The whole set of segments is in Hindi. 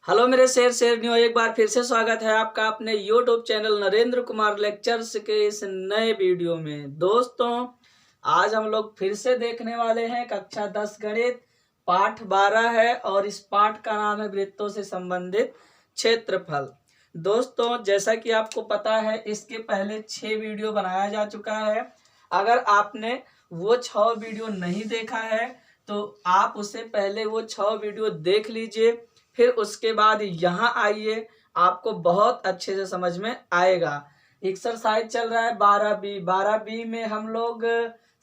हेलो मेरे शेर न्यू, एक बार फिर से स्वागत है आपका अपने YouTube channel Narendra Kumar lectures के इस नए वीडियो में। दोस्तों, आज हम लोग फिर से देखने वाले हैं कक्षा 10 गणित पाठ 12 है और इस पाठ का नाम है वृत्तों से संबंधित क्षेत्रफल। दोस्तों, जैसा कि आपको पता है इसके पहले 6 वीडियो बनाया जा चुका है। अगर आपने वो 6 वीडियो नहीं देखा है तो आप उससे पहले वो 6 वीडियो देख लीजिए, फिर उसके बाद यहाँ आइए, आपको बहुत अच्छे से समझ में आएगा। एक्सरसाइज चल रहा है 12B में हम लोग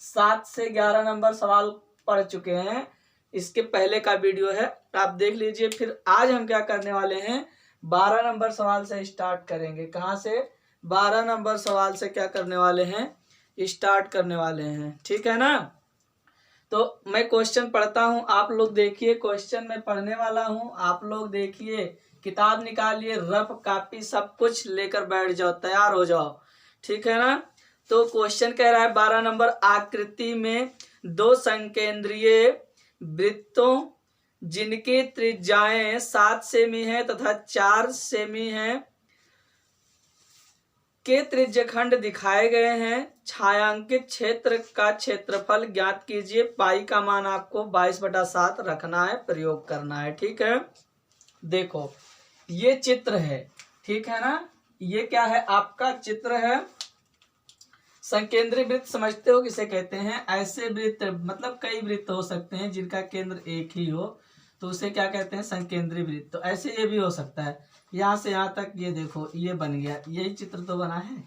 7 से 11 नंबर सवाल पढ़ चुके हैं। इसके पहले का वीडियो है, आप देख लीजिए। फिर आज हम क्या करने वाले हैं, 12 नंबर सवाल से स्टार्ट करेंगे। कहाँ से? 12 नंबर सवाल से क्या करने वाले हैं, स्टार्ट करने वाले हैं। ठीक है ना? तो मैं क्वेश्चन पढ़ता हूं, आप लोग देखिए। क्वेश्चन मैं पढ़ने वाला हूं, आप लोग देखिए। किताब निकालिए, रफ कॉपी सब कुछ लेकर बैठ जाओ, तैयार हो जाओ। ठीक है ना? तो क्वेश्चन कह रहा है 12 नंबर, आकृति में 2 संकेंद्रीय वृत्तों जिनकी त्रिज्याएं 7 सेमी है तथा 4 सेमी है के त्रिज्यखंड दिखाए गए हैं। छायांकित क्षेत्र का क्षेत्रफल ज्ञात कीजिए। पाई का मान आपको 22/7 रखना है, प्रयोग करना है। ठीक है, देखो ये चित्र है, ठीक है ना? ये क्या है, आपका चित्र है। संकेंद्रीय वृत्त समझते हो किसे कहते हैं? ऐसे वृत्त, मतलब कई वृत्त हो सकते हैं जिनका केंद्र एक ही हो, तो उसे क्या कहते हैं, संकेंद्रीय वृत्त। तो ऐसे ये भी हो सकता है, यहाँ से यहाँ तक। ये देखो, ये बन गया, यही चित्र तो बना है,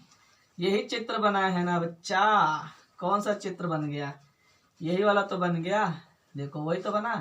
यही चित्र बना है ना बच्चा। कौन सा चित्र बन गया? यही वाला तो बन गया, देखो वही तो बना।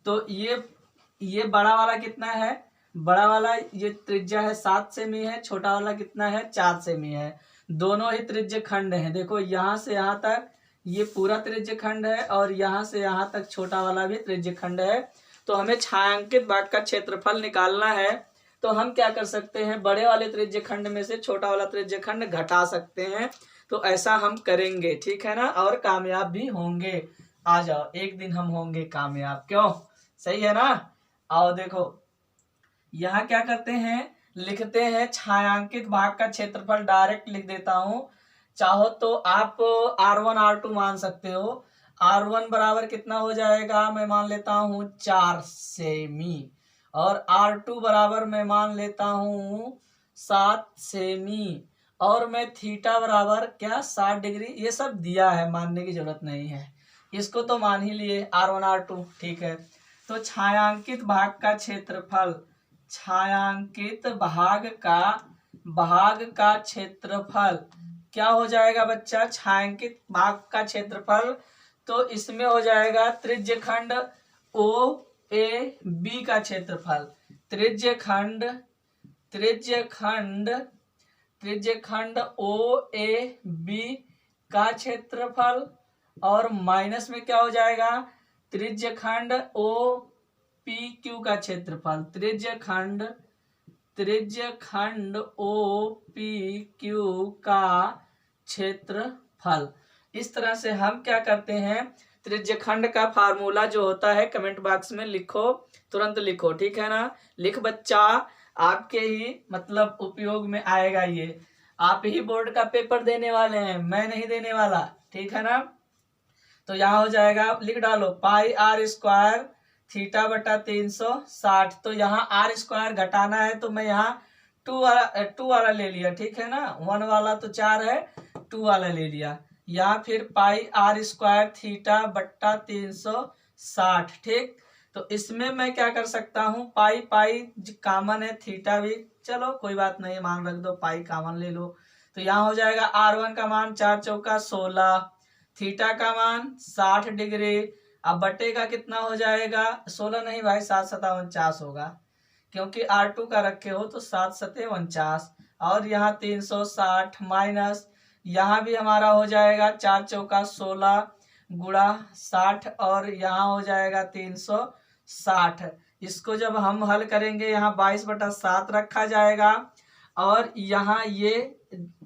तो ये बड़ा वाला कितना है? बड़ा वाला ये त्रिज्या है 7 सेमी है, छोटा वाला कितना है, 4 सेमी है। दोनों ही त्रिज्य खंड है। देखो यहाँ से यहाँ तक ये पूरा त्रिज्य खंड है और यहाँ से यहाँ तक छोटा वाला भी त्रिज्य खंड है। तो हमें छायांकित भाग का क्षेत्रफल निकालना है। तो हम क्या कर सकते हैं, बड़े वाले त्रिज्य खंड में से छोटा वाला त्रिज्य खंड घटा सकते हैं। तो ऐसा हम करेंगे, ठीक है ना? और कामयाब भी होंगे। आ जाओ, एक दिन हम होंगे कामयाब। क्यों? सही है ना? आओ देखो, यहाँ क्या करते हैं, लिखते हैं छायांकित भाग का क्षेत्रफल। डायरेक्ट लिख देता हूं, चाहो तो आप R1 R2 मान सकते हो। R1 बराबर कितना हो जाएगा, मैं मान लेता हूं 4 सेमी, और R2 बराबर मैं मान लेता हूं 7 सेमी, और मैं थीटा बराबर क्या, 60 डिग्री। ये सब दिया है, मानने की जरूरत नहीं है, इसको तो मान ही लिए R1 R2। ठीक है, तो छायांकित भाग का क्षेत्रफल, छायांकित भाग का क्षेत्रफल क्या हो जाएगा बच्चा? छायांकित भाग का क्षेत्रफल तो इसमें हो जाएगा त्रिज्यखंड OAB का क्षेत्रफल। त्रिज्यखंड OAB का क्षेत्रफल, और माइनस में क्या हो जाएगा, त्रिज्यखंड OPQ का क्षेत्रफल। त्रिज्यखंड OPQ का क्षेत्रफल। इस तरह से हम क्या करते हैं, त्रिज्यखंड का फार्मूला जो होता है कमेंट बॉक्स में लिखो, तुरंत लिखो। ठीक है ना? लिख बच्चा, आपके ही मतलब उपयोग में आएगा ये। आप ही बोर्ड का पेपर देने वाले हैं, मैं नहीं देने वाला। ठीक है ना? तो यहाँ हो जाएगा, लिख डालो, पाई R स्क्वायर थीटा बटा 360। तो यहाँ R स्क्वायर घटाना है, तो मैं यहाँ 2 वाला ले लिया। ठीक है ना? 1 वाला तो 4 है, 2 वाला ले लिया। या फिर पाई R स्क्वायर थीटा बट्टा 360। ठीक, तो इसमें मैं क्या कर सकता हूँ, पाई कॉमन है, थीटा भी चलो कोई बात नहीं, मान रख दो, पाई कॉमन ले लो। तो यहाँ हो जाएगा R1 का मान 4 चौका 16, थीटा का मान 60 डिग्री। अब बटे का कितना हो जाएगा, 16 नहीं भाई, 7 सता 49 होगा, क्योंकि R2 का रखे हो तो 7 सते 49, और यहाँ 360 माइनस, यहाँ भी हमारा हो जाएगा 4 चौका 16 गुणा 60, और यहाँ हो जाएगा 360। इसको जब हम हल करेंगे, यहाँ 22/7 रखा जाएगा, और यहाँ ये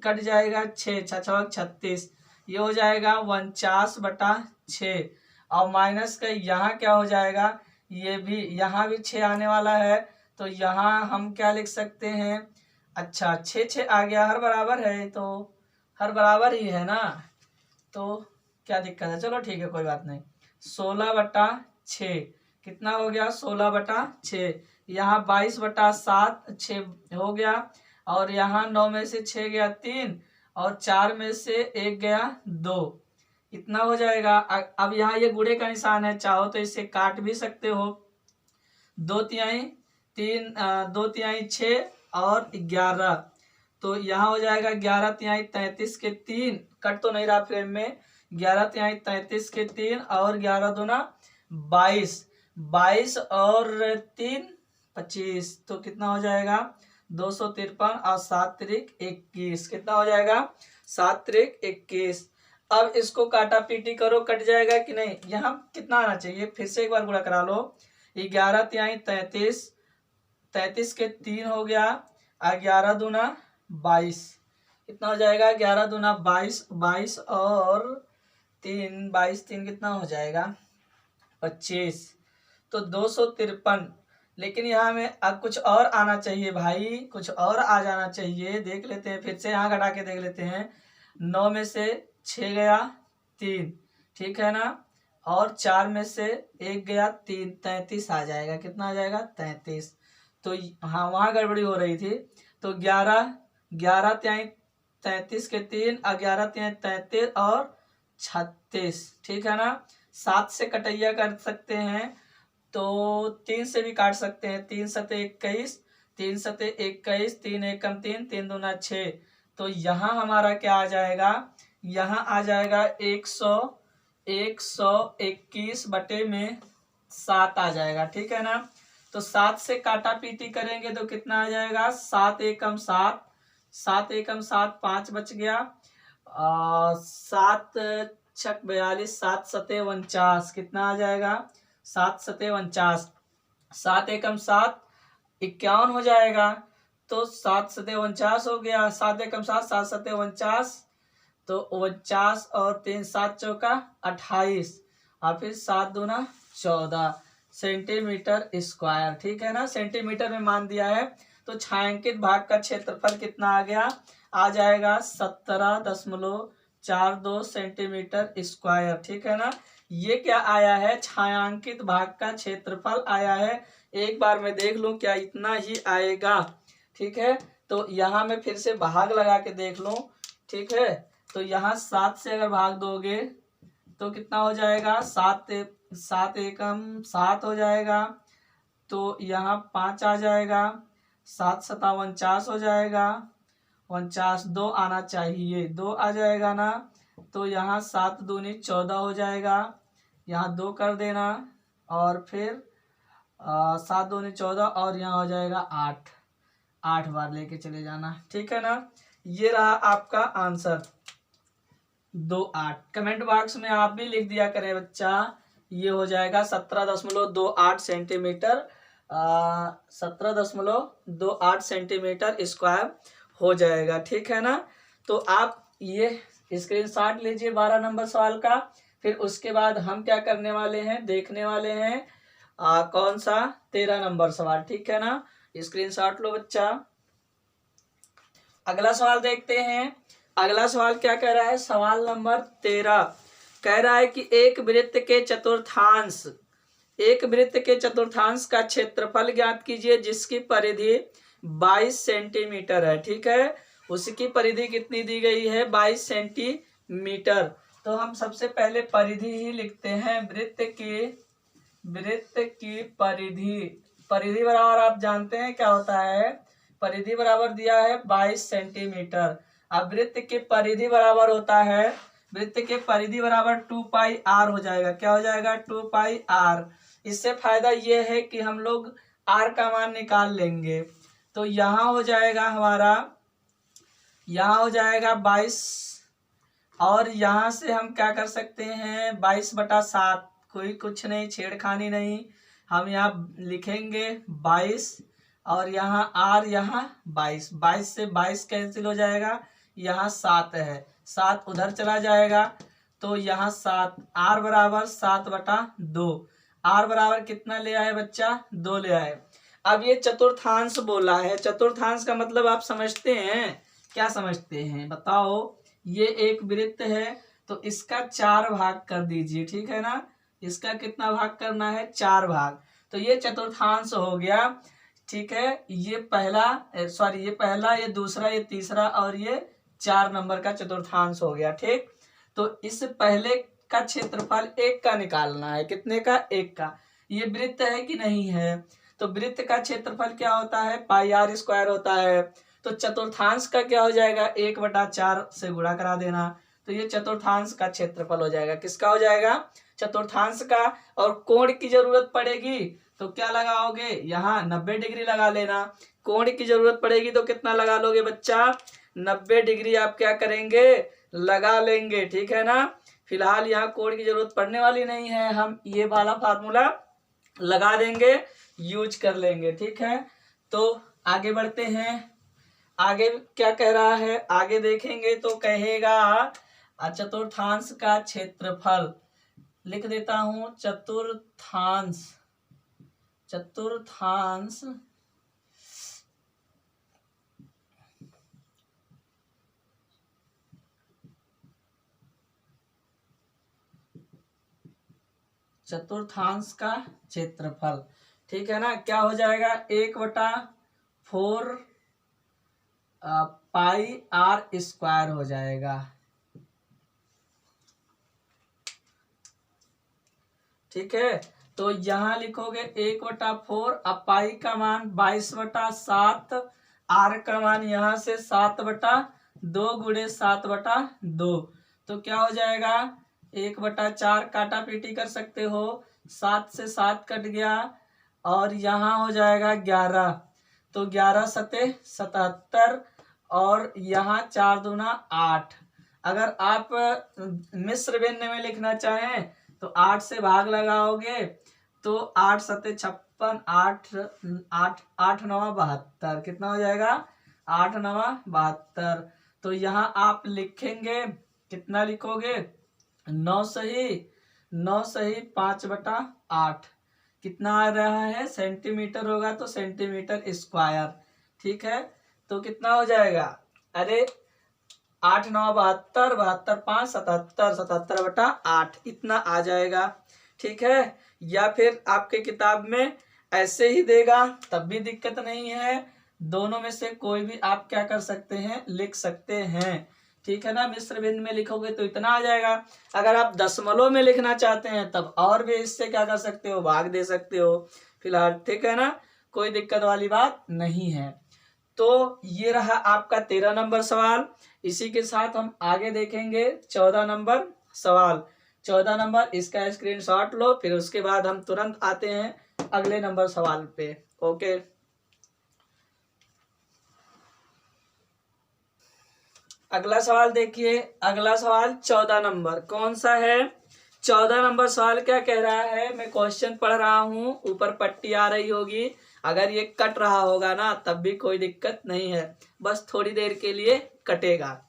कट जाएगा 6 6 36, ये हो जाएगा 49/6, और माइनस का यहाँ क्या हो जाएगा, ये भी यहाँ भी 6 आने वाला है, तो यहाँ हम क्या लिख सकते हैं, अच्छा 6 आ गया, हर बराबर है तो हर बराबर ही है ना, तो क्या दिक्कत है, चलो ठीक है कोई बात नहीं। 16/6 कितना हो गया, 16/6। यहाँ 22/7 6 हो गया, और यहाँ 9 में से 6 गया 3, और 4 में से 1 गया 2, इतना हो जाएगा। अब यहाँ ये गुणे का निशान है, चाहो तो इसे काट भी सकते हो। 2 तिहाई 6 और 11, तो यहाँ हो जाएगा 11 तिहाई 33 के 3, कट तो नहीं रहा फ्रेम में, 11 तिहाई 33 के 3 और 11 दूना 22, 22 और 3 25, तो कितना हो जाएगा 253 और 7 त्रिक 21, कितना हो जाएगा 7 त्रिक 21। अब इसको काटा पीटी करो, कट जाएगा कि नहीं, यहाँ कितना आना चाहिए, फिर से एक बार गुणा करा लो। 11 तिहाई 33, 33 के 3 हो गया, 11 दूना 22, कितना हो जाएगा 11 दूना 22, 22 और 3, 22 3 कितना हो जाएगा 25, तो 253। लेकिन यहाँ में अब कुछ और आना चाहिए भाई, कुछ और आ जाना चाहिए, देख लेते हैं फिर से, यहाँ घटा के देख लेते हैं। 9 में से 6 गया 3, ठीक है ना, और 4 में से 1 गया 3, 33 आ जाएगा, कितना आ जाएगा 33। तो हाँ वहाँ गड़बड़ी हो रही थी, तो 11 तिहाई 33 के 3, 11 तिहाई 33 और 36, ठीक है ना। 7 से कटैया कर सकते हैं, तो 3 से भी काट सकते हैं, 3 सते 21, 3 सते 21, 3 एकम 3, 3 दूना 6, तो यहाँ हमारा क्या आ जाएगा, यहाँ आ जाएगा 121 बटे में 7 आ जाएगा, ठीक है ना। तो 7 से काटा पीटी करेंगे तो कितना आ जाएगा, 7 एकम 7, 7 एकम 7, 5 बच गया, 7 छक 42, 7 सते 49, कितना आ जाएगा 7 सते 49, 7 एकम 7 51 हो जाएगा, तो 7 सते 49 हो गया, 7 एकम 7, 7 सते 49, तो 49 और 3 7 चौका 28, और फिर 7 दूना 14 सेंटीमीटर स्क्वायर, ठीक है ना, सेंटीमीटर में मान दिया है। तो छायांकित भाग का क्षेत्रफल कितना आ गया, आ जाएगा 17.42 सेंटीमीटर स्क्वायर, ठीक है ना। ये क्या आया है, छायांकित भाग का क्षेत्रफल आया है। एक बार मैं देख लूं क्या इतना ही आएगा, ठीक है। तो यहाँ मैं फिर से भाग लगा के देख लूं, ठीक है। तो यहाँ 7 से अगर भाग दोगे तो कितना हो जाएगा, 7 एकम 7 हो जाएगा, तो यहाँ 5 आ जाएगा, 7 सता 49 हो जाएगा, 49 2 आना चाहिए, 2 आ जाएगा ना, तो यहाँ 7 दूनी 14 हो जाएगा, यहाँ 2 कर देना, और फिर 7 दूनी 14, और यहाँ हो जाएगा 8 बार लेके चले जाना, ठीक है ना। ये रहा आपका आंसर 2.8। कमेंट बॉक्स में आप भी लिख दिया करें बच्चा, ये हो जाएगा 17.28 सेंटीमीटर, 17.28 सेंटीमीटर स्क्वायर हो जाएगा, ठीक है ना। तो आप ये स्क्रीनशॉट लीजिए 12 नंबर सवाल का। फिर उसके बाद हम क्या करने वाले हैं, देखने वाले हैं कौन सा 13 नंबर सवाल, ठीक है ना। स्क्रीनशॉट लो बच्चा। अगला सवाल देखते हैं। अगला सवाल क्या कह रहा है, सवाल नंबर 13 कह रहा है कि एक वृत्त के चतुर्थांश का क्षेत्रफल ज्ञात कीजिए जिसकी परिधि 22 सेंटीमीटर है, ठीक है। उसकी परिधि कितनी दी गई है, 22 सेंटीमीटर। तो हम सबसे पहले परिधि ही लिखते हैं, वृत्त की परिधि बराबर आप जानते हैं क्या होता है, परिधि बराबर दिया है 22 सेंटीमीटर। अब वृत्त की परिधि बराबर होता है, वृत्त के परिधि बराबर 2πr हो जाएगा, क्या हो जाएगा 2πr। इससे फायदा ये है कि हम लोग r का मान निकाल लेंगे। तो यहाँ हो जाएगा हमारा, यहाँ हो जाएगा 22, और यहाँ से हम क्या कर सकते हैं 22/7, कोई कुछ नहीं, छेड़खानी नहीं, हम यहाँ लिखेंगे 22, और यहाँ r, यहाँ 22, 22 से 22 कैंसिल हो जाएगा, यहाँ 7 है, 7 उधर चला जाएगा, तो यहाँ 7, r बराबर 7/2, r बराबर कितना ले आए बच्चा 2 ले आए। अब ये चतुर्थांश बोला है, चतुर्थांश का मतलब आप समझते हैं, क्या समझते हैं बताओ। ये एक वृत्त है तो इसका 4 भाग कर दीजिए, ठीक है ना। इसका कितना भाग करना है, 4 भाग। तो ये चतुर्थांश हो गया, ठीक है। ये पहला सॉरी ये पहला, ये दूसरा, ये तीसरा और ये 4 नंबर का चतुर्थांश हो गया, ठीक। तो इस पहले का क्षेत्रफल 1 का निकालना है, कितने का, 1 का। ये वृत्त है कि नहीं है, तो वृत्त का क्षेत्रफल क्या होता है, पाई आर स्क्वायर होता है। तो चतुर्थांश का क्या हो जाएगा, 1/4 से गुणा करा देना, तो ये चतुर्थांश का क्षेत्रफल हो जाएगा। किसका हो जाएगा, चतुर्थांश का। और कोण की जरूरत पड़ेगी तो क्या लगाओगे, यहाँ 90 डिग्री लगा लेना। कोण की जरूरत पड़ेगी तो कितना लगा लोगे बच्चा, 90 डिग्री आप क्या करेंगे, लगा लेंगे, ठीक है ना। फिलहाल यहाँ कोण की जरूरत पड़ने वाली नहीं है, हम ये वाला फार्मूला लगा देंगे, यूज कर लेंगे, ठीक है। तो आगे बढ़ते हैं, आगे क्या कह रहा है, आगे देखेंगे तो कहेगा चतुर्थांश का क्षेत्रफल। लिख देता हूं, चतुर्थांश, चतुर्थांश चतुर्थांश का क्षेत्रफल, ठीक है ना। क्या हो जाएगा, 1/4 पाई आर स्क्वायर हो जाएगा, ठीक है। तो यहाँ लिखोगे 1/4, अब पाई का मान 22/7, आर का मान यहाँ से 7/2 गुणे 7/2, तो क्या हो जाएगा, 1/4 काटा पीटी कर सकते हो, 7 से 7 कट गया और यहाँ हो जाएगा 11, तो 11 सते 77 और यहाँ 4 दूना 8। अगर आप मिश्र भिन्न में लिखना चाहें तो 8 से भाग लगाओगे तो 8 सते 56, 8 9 72, कितना हो जाएगा, 8 9 72। तो यहाँ आप लिखेंगे, कितना लिखोगे, 9 सही 5/8, कितना आ रहा है, सेंटीमीटर होगा तो सेंटीमीटर स्क्वायर, ठीक है। तो कितना हो जाएगा, अरे 8 9 72, 72 5 77, 77/8 इतना आ जाएगा, ठीक है। या फिर आपके किताब में ऐसे ही देगा तब भी दिक्कत नहीं है, दोनों में से कोई भी आप क्या कर सकते हैं, लिख सकते हैं, ठीक है ना। मिश्र भिन्न में लिखोगे तो इतना आ जाएगा। अगर आप दशमलव में लिखना चाहते हैं तब और भी इससे क्या कर सकते हो, भाग दे सकते हो, फिलहाल, ठीक है ना, कोई दिक्कत वाली बात नहीं है। तो ये रहा आपका 13 नंबर सवाल। इसी के साथ हम आगे देखेंगे 14 नंबर सवाल। 14 नंबर, इसका स्क्रीनशॉट लो, फिर उसके बाद हम तुरंत आते हैं अगले नंबर सवाल पे। ओके, अगला सवाल देखिए, अगला सवाल 14 नंबर कौन सा है, 14 नंबर सवाल क्या कह रहा है, मैं क्वेश्चन पढ़ रहा हूं, ऊपर पट्टी आ रही होगी, अगर ये कट रहा होगा ना तब भी कोई दिक्कत नहीं है, बस थोड़ी देर के लिए कटेगा।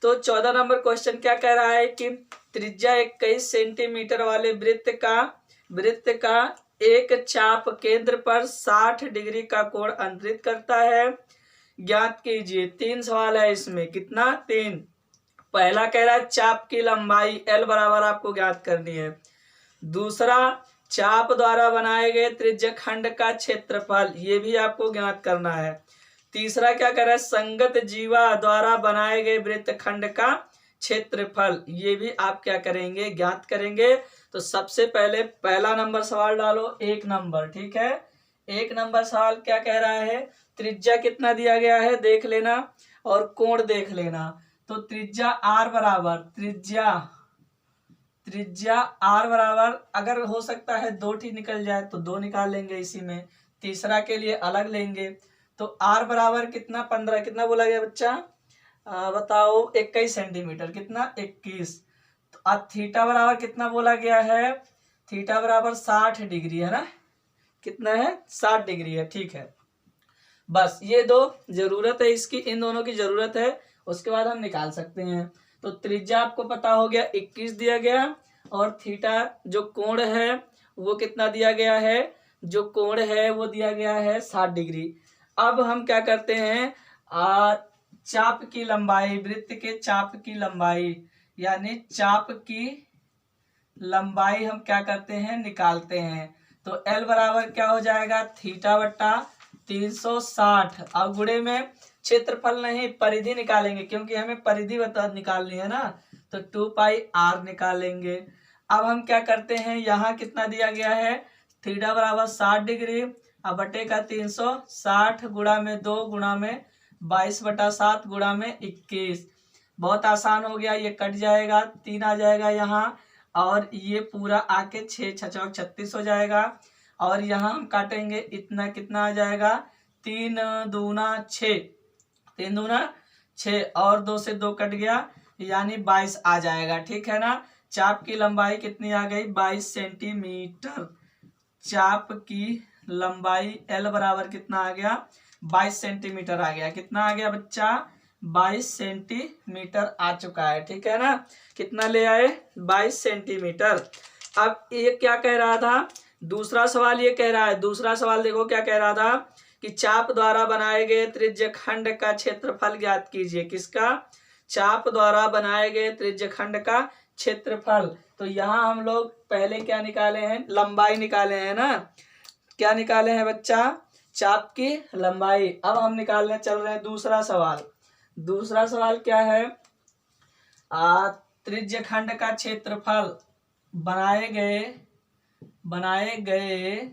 तो 14 नंबर क्वेश्चन क्या कह रहा है कि त्रिज्या 21 सेंटीमीटर वाले वृत्त का एक चाप केंद्र पर 60 डिग्री का कोण अंतरित करता है, ज्ञात कीजिए। 3 सवाल है इसमें, कितना, 3। पहला कह रहा है चाप की लंबाई L बराबर आपको ज्ञात करनी है। दूसरा, चाप द्वारा बनाए गए त्रिज्य खंड का क्षेत्रफल, ये भी आपको ज्ञात करना है। तीसरा क्या कर रहा है, संगत जीवा द्वारा बनाए गए वृत्त खंड का क्षेत्रफल, ये भी आप क्या करेंगे, ज्ञात करेंगे। तो सबसे पहले पहला नंबर सवाल डालो, 1 नंबर, ठीक है। 1 नंबर सवाल क्या कह रहा है, त्रिज्या कितना दिया गया है देख लेना और कोण देख लेना। तो त्रिज्या आर बराबर, त्रिज्या आर बराबर, अगर हो सकता है 2 ठी निकल जाए तो 2 निकाल लेंगे इसी में, तीसरा के लिए अलग लेंगे। तो आर बराबर कितना, 15, कितना बोला गया बच्चा, बताओ, 21 सेंटीमीटर, कितना, 21। तो अब थीटा बराबर कितना बोला गया है, थीटा बराबर 60 डिग्री है ना, कितना है, 60 डिग्री है, ठीक है। बस ये 2 जरूरत है इसकी, इन दोनों की जरूरत है, उसके बाद हम निकाल सकते हैं। तो त्रिज्या आपको पता हो गया, 21 दिया गया, और थीटा जो कोण है वो कितना दिया गया है, जो कोण है वो दिया गया है 60 डिग्री। अब हम क्या करते हैं, चाप की लंबाई, वृत्त के चाप की लंबाई यानी चाप की लंबाई हम क्या करते हैं, निकालते हैं। तो L बराबर क्या हो जाएगा, थीटा बट्टा 360। अब गुणे में क्षेत्रफल नहीं, परिधि निकालेंगे, क्योंकि हमें परिधि निकालनी है ना, तो 2 पाई r निकालेंगे। अब हम क्या करते हैं, यहाँ कितना दिया गया है, थीटा बराबर 60 डिग्री, अब बटे का 360 गुणा में 2 गुणा में 22/7 गुणा में 21। बहुत आसान हो गया, ये कट जाएगा, 3 आ जाएगा यहाँ, और ये पूरा आके 6 छचौक 36 हो जाएगा। और यहाँ हम काटेंगे, इतना कितना आ जाएगा, 3 दूना 6, 3 दूना 6 और 2 से 2 कट गया, यानी 22 आ जाएगा। ठीक है ना। चाप की लंबाई कितनी आ गई, 22 सेंटीमीटर। चाप की लंबाई L बराबर कितना आ गया, 22 सेंटीमीटर आ गया। कितना आ गया बच्चा, 22 सेंटीमीटर आ चुका है। ठीक है ना। कितना ले आए, 22 सेंटीमीटर। अब ये क्या कह रहा था, दूसरा सवाल ये कह रहा है, दूसरा सवाल देखो क्या कह रहा था कि चाप द्वारा बनाए गए त्रिज्य खंड का क्षेत्रफल ज्ञात कीजिए। किसका, चाप द्वारा बनाए गए त्रिज्य खंड का क्षेत्रफल। तो यहाँ हम लोग पहले क्या निकाले हैं, लंबाई निकाले हैं ना। क्या निकाले हैं बच्चा, चाप की लंबाई। अब हम निकालने चल रहे हैं दूसरा सवाल। दूसरा सवाल क्या है, त्रिज्य खंड का क्षेत्रफल बनाए गए,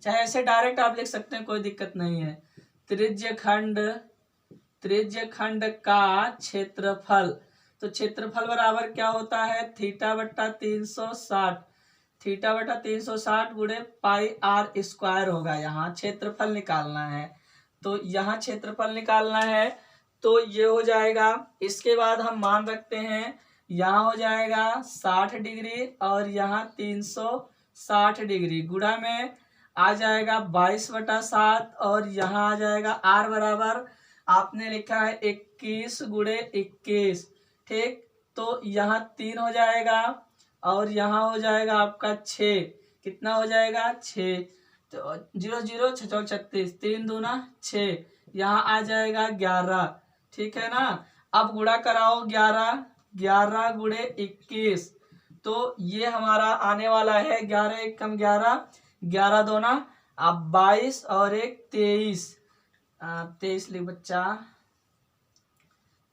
चाहे ऐसे डायरेक्ट आप लिख सकते हैं, कोई दिक्कत नहीं है। त्रिज्य खंड का क्षेत्रफल, तो क्षेत्रफल बराबर क्या होता है, थीटा बट्टा 360, थीटा बटा 360 गुणे पाई r स्क्वायर होगा। यहाँ क्षेत्रफल निकालना है, तो यहाँ क्षेत्रफल निकालना है, तो ये हो जाएगा। इसके बाद हम मान रखते हैं, यहाँ हो जाएगा 60 डिग्री और यहाँ 360 डिग्री, गुणा में आ जाएगा 22/7 और यहाँ आ जाएगा r बराबर आपने लिखा है 21 गुणे 21। ठीक, तो यहाँ 3 हो जाएगा और यहाँ हो जाएगा आपका 6। कितना हो जाएगा, 6, तो 0 0 6 36, 3 दूना 6, यहाँ आ जाएगा 11। ठीक है ना। अब गुणा कराओ, 11 गुणे 21, तो ये हमारा आने वाला है 11 1 कम 11, 11 दूना अब 22 और 1 23, 23 लिख बच्चा,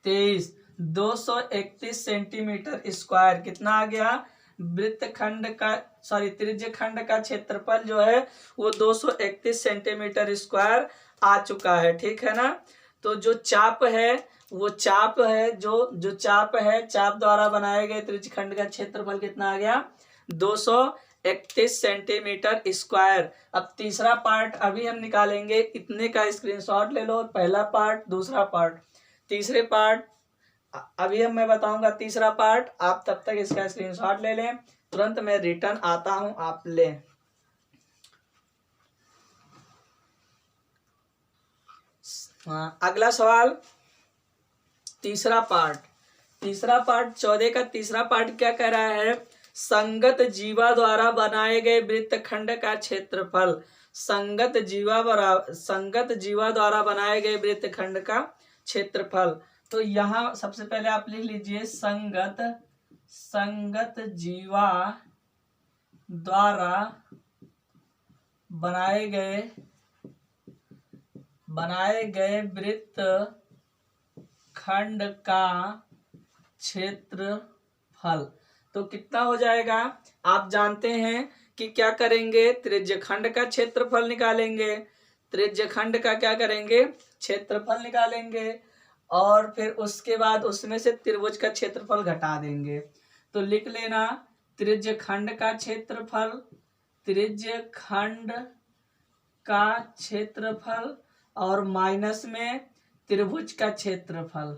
23, 231 सेंटीमीटर स्क्वायर। कितना आ गया, वृत्तखंड का त्रिज्य खंड का क्षेत्रफल जो है वो 231 सेंटीमीटर स्क्वायर आ चुका है। ठीक है ना। तो जो चाप है वो चाप है, जो चाप है, चाप द्वारा बनाए गए त्रिज्य खंड का क्षेत्रफल कितना आ गया, 231 सेंटीमीटर स्क्वायर। अब तीसरा पार्ट अभी हम निकालेंगे, इतने का स्क्रीनशॉट ले लो, पहला पार्ट, दूसरा पार्ट, तीसरे पार्ट अभी मैं बताऊंगा। तीसरा पार्ट आप तब तक इसका स्क्रीनशॉट ले लें, तुरंत मैं रिटर्न आता हूं, आप लें। अगला सवाल, तीसरा पार्ट 14 का तीसरा पार्ट क्या कह रहा है, संगत जीवा द्वारा बनाए गए वृत्तखंड का क्षेत्रफल। संगत जीवा द्वारा बनाए गए वृत्तखंड का क्षेत्रफल। तो यहाँ सबसे पहले आप लिख लीजिए, संगत जीवा द्वारा बनाए गए वृत्त खंड का क्षेत्रफल। तो कितना हो जाएगा, आप जानते हैं कि क्या करेंगे, त्रिज्य खंड का क्षेत्रफल निकालेंगे, त्रिज्य खंड का क्या करेंगे, क्षेत्रफल निकालेंगे, और फिर उसके बाद उसमें से त्रिभुज का क्षेत्रफल घटा देंगे। तो लिख लेना, त्रिज्य खंड का क्षेत्रफल और माइनस में त्रिभुज का क्षेत्रफल।